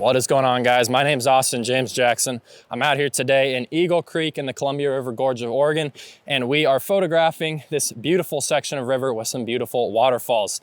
What is going on, guys? My name is Austin James Jackson. I'm out here today in Eagle Creek in the Columbia River Gorge of Oregon, and we are photographing this beautiful section of river with some beautiful waterfalls.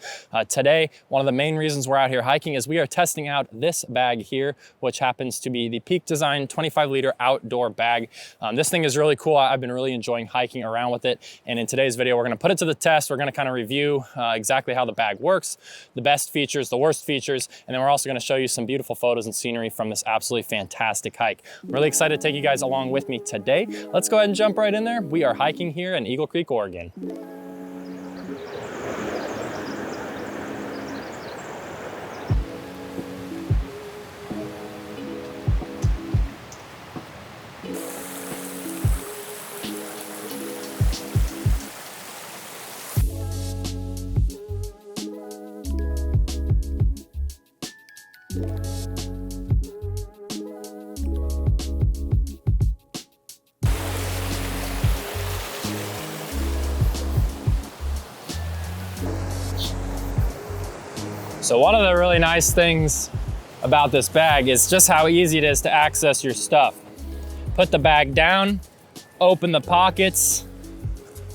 Today, one of the main reasons we're out here hiking is we are testing out this bag here, which happens to be the Peak Design 25-liter outdoor bag. This thing is really cool. I've been really enjoying hiking around with it, and in today's video, we're gonna put it to the test. We're gonna kind of review exactly how the bag works, the best features, the worst features, and then we're also gonna show you some beautiful photos and scenery from this absolutely fantastic hike. I'm really excited to take you guys along with me today. Let's go ahead and jump right in there. We are hiking here in Eagle Creek, Oregon. So one of the really nice things about this bag is just how easy it is to access your stuff. Put the bag down, open the pockets,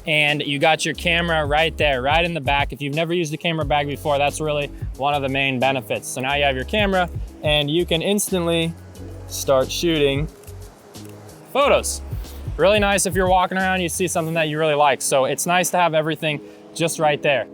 and you got your camera right there, right in the back. If you've never used a camera bag before, that's really one of the main benefits. So now you have your camera and you can instantly start shooting photos. Really nice if you're walking around, you see something that you really like. So it's nice to have everything just right there.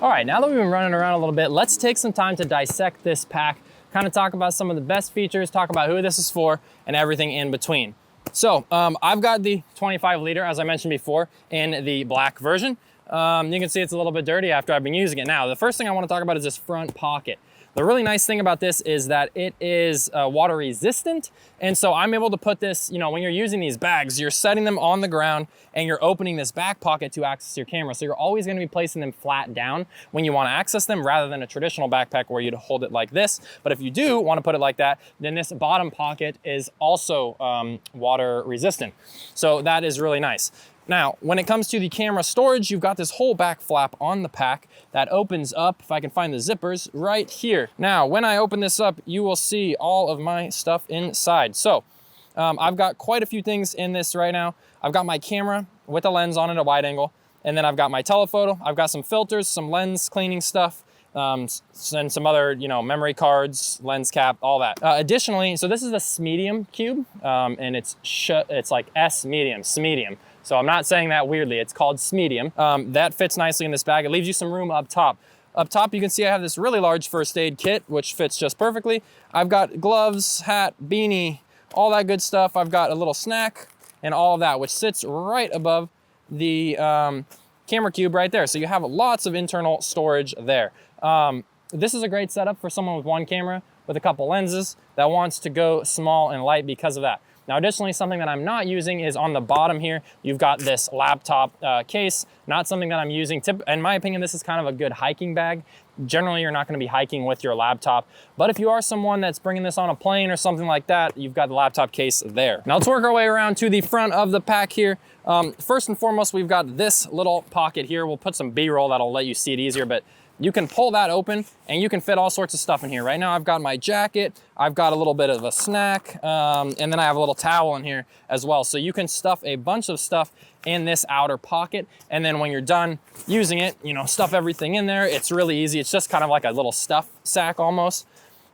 All right, now that we've been running around a little bit, let's take some time to dissect this pack, kind of talk about some of the best features, talk about who this is for, and everything in between. So I've got the 25-liter, as I mentioned before, in the black version. You can see it's a little bit dirty after I've been using it. Now, the first thing I want to talk about is this front pocket. The really nice thing about this is that it is water resistant. And so I'm able to put this, when you're using these bags, you're setting them on the ground and you're opening this back pocket to access your camera. So you're always gonna be placing them flat down when you wanna access them rather than a traditional backpack where you'd hold it like this. But if you do wanna put it like that, then this bottom pocket is also water resistant. So that is really nice. Now, when it comes to the camera storage, you've got this whole back flap on the pack that opens up, if I can find the zippers, right here. Now, when I open this up, you will see all of my stuff inside. So, I've got quite a few things in this right now. I've got my camera with a lens on it, a wide angle, and then I've got my telephoto. I've got some filters, some lens cleaning stuff, and some other, memory cards, lens cap, all that. Additionally, so this is a medium cube, and it's like S medium, medium. So I'm not saying that weirdly, it's called medium. That fits nicely in this bag. It leaves you some room up top. Up top, you can see I have this really large first aid kit, which fits just perfectly. I've got gloves, hat, beanie, all that good stuff. I've got a little snack and all of that, which sits right above the camera cube right there. So you have lots of internal storage there. This is a great setup for someone with one camera with a couple lenses that wants to go small and light because of that. Now, additionally, something that I'm not using is on the bottom here. You've got this laptop case, not something that I'm using. In my opinion, this is kind of a good hiking bag. Generally, you're not gonna be hiking with your laptop, but if you are someone that's bringing this on a plane or something like that, you've got the laptop case there. Now let's work our way around to the front of the pack here. First and foremost, we've got this little pocket here. We'll put some B-roll that'll let you see it easier, but you can pull that open and you can fit all sorts of stuff in here. Right now I've got my jacket, I've got a little bit of a snack, and then I have a little towel in here as well. So you can stuff a bunch of stuff in this outer pocket, and then when you're done using it, stuff everything in there. It's really easy. It's just kind of like a little stuff sack almost.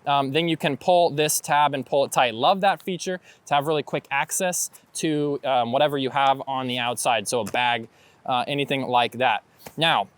Then you can pull this tab and pull it tight. Love that feature to have really quick access to whatever you have on the outside. So a bag, anything like that. Now,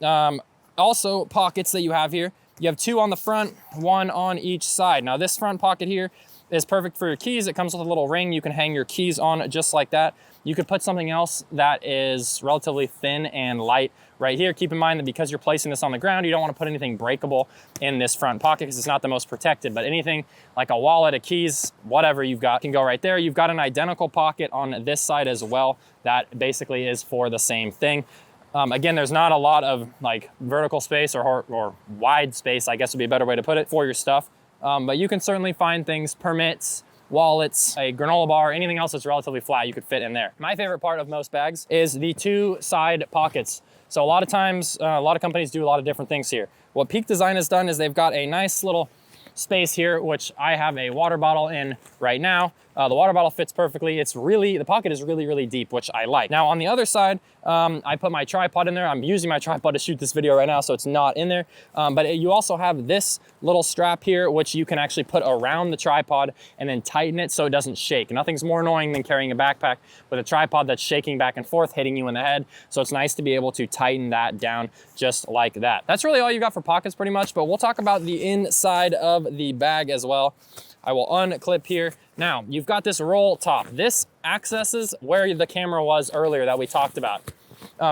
also pockets that you have here. You have two on the front, one on each side. Now this front pocket here is perfect for your keys. It comes with a little ring. You can hang your keys on just like that. You could put something else that is relatively thin and light right here. Keep in mind that because you're placing this on the ground, you don't want to put anything breakable in this front pocket because it's not the most protected, but anything like a wallet, a keys, whatever you've got can go right there. You've got an identical pocket on this side as well that basically is for the same thing. Again, there's not a lot of like vertical space or wide space, I guess would be a better way to put it, for your stuff. But you can certainly find things, permits, wallets, a granola bar, anything else that's relatively flat, you could fit in there. My favorite part of most bags is the 2 side pockets. So a lot of times, a lot of companies do a lot of different things here. What Peak Design has done is they've got a nice little space here, which I have a water bottle in right now. The water bottle fits perfectly. The pocket is really, really deep, which I like. Now on the other side, I put my tripod in there. I'm using my tripod to shoot this video right now, so it's not in there. But you also have this little strap here, which you can actually put around the tripod and then tighten it so it doesn't shake. Nothing's more annoying than carrying a backpack with a tripod that's shaking back and forth, hitting you in the head. So it's nice to be able to tighten that down just like that. That's really all you got for pockets pretty much, but we'll talk about the inside of the bag as well. I will unclip here. Now, you've got this roll top. This accesses where the camera was earlier that we talked about.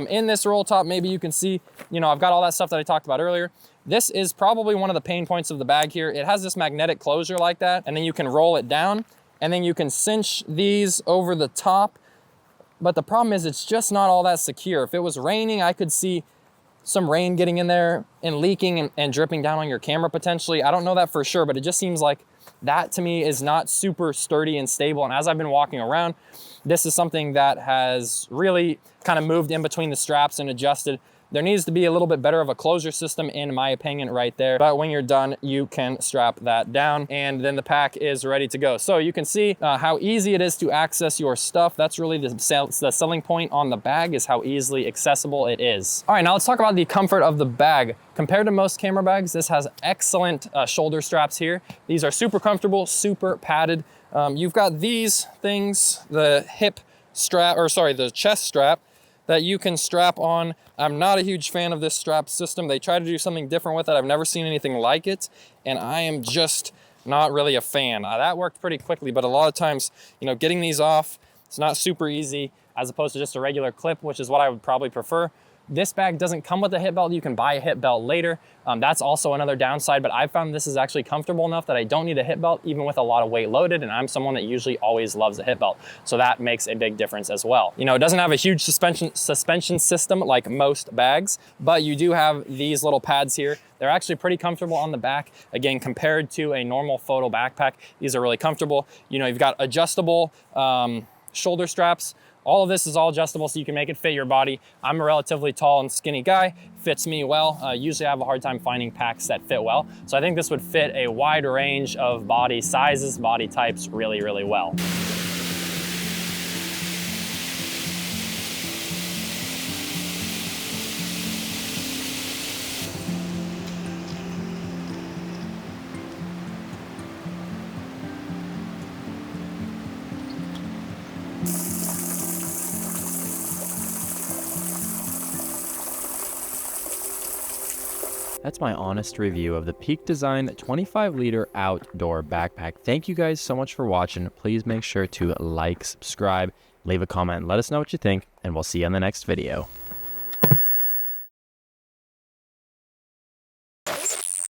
In this roll top, maybe you can see, I've got all that stuff that I talked about earlier. This is probably one of the pain points of the bag here. It has this magnetic closure like that, and then you can roll it down, and then you can cinch these over the top. But the problem is it's just not all that secure. If it was raining, I could see some rain getting in there and leaking and dripping down on your camera potentially. I don't know that for sure, but it just seems like that to me is not super sturdy and stable. And as I've been walking around, this is something that has really kind of moved in between the straps and adjusted. There needs to be a little bit better of a closure system in my opinion right there. But when you're done, you can strap that down and then the pack is ready to go. So you can see how easy it is to access your stuff. That's really the selling point on the bag, is how easily accessible it is. All right, now let's talk about the comfort of the bag. Compared to most camera bags, this has excellent shoulder straps here. These are super comfortable, super padded. You've got these things, the chest strap, that you can strap on. I'm not a huge fan of this strap system. They try to do something different with it. I've never seen anything like it, and I am just not really a fan. That worked pretty quickly, but a lot of times, getting these off, it's not super easy as opposed to just a regular clip, which is what I would probably prefer. This bag doesn't come with a hip belt. You can buy a hip belt later. That's also another downside, but I found this is actually comfortable enough that I don't need a hip belt even with a lot of weight loaded, and I'm someone that usually always loves a hip belt. So that makes a big difference as well. It doesn't have a huge suspension system like most bags, but you do have these little pads here. They're actually pretty comfortable on the back. Again, compared to a normal photo backpack, these are really comfortable. You've got adjustable shoulder straps. All of this is all adjustable so you can make it fit your body. I'm a relatively tall and skinny guy, fits me well. Usually I have a hard time finding packs that fit well. So I think this would fit a wide range of body sizes, body types really, really well. That's my honest review of the Peak Design 25-liter outdoor backpack. Thank you guys so much for watching. Please make sure to like, subscribe, leave a comment, and let us know what you think, and we'll see you on the next video.